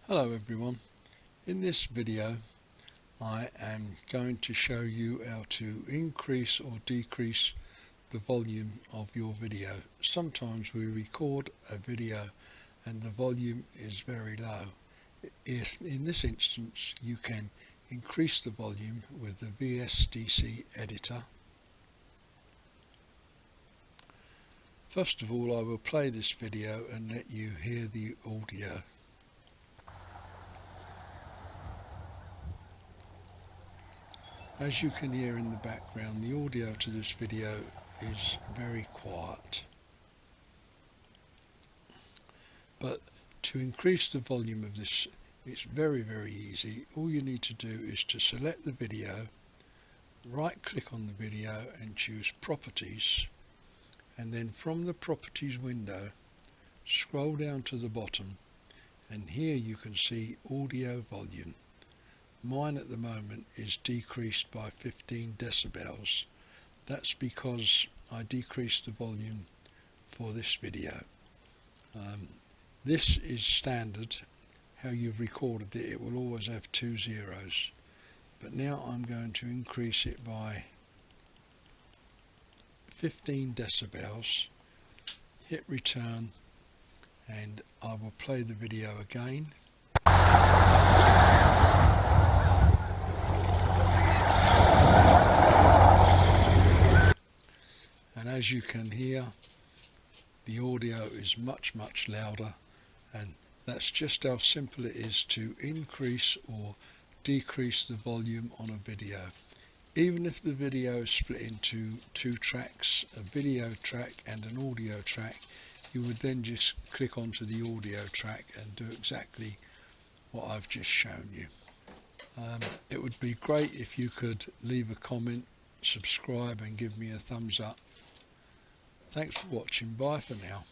Hello everyone. In this video I am going to show you how to increase or decrease the volume of your video. Sometimes we record a video and the volume is very low. In this instance you can increase the volume with the VSDC Editor. First of all, I will play this video and let you hear the audio. As you can hear in the background, the audio to this video is very quiet. But to increase the volume of this, it's very easy. All you need to do is to select the video, right click on the video and choose Properties, and then from the Properties window scroll down to the bottom, and here you can see Audio Volume. Mine at the moment is decreased by 15 decibels. That's because I decreased the volume for this video. This is standard, how you've recorded it. It will always have 2 zeros. But now I'm going to increase it by 15 decibels, hit return, and I will play the video again. And as you can hear, the audio is much louder, and that's just how simple it is to increase or decrease the volume on a video. Even if the video is split into 2 tracks, a video track and an audio track, you would then just click onto the audio track and do exactly what I've just shown you. It would be great if you could leave a comment, subscribe and give me a thumbs up. Thanks for watching. Bye for now.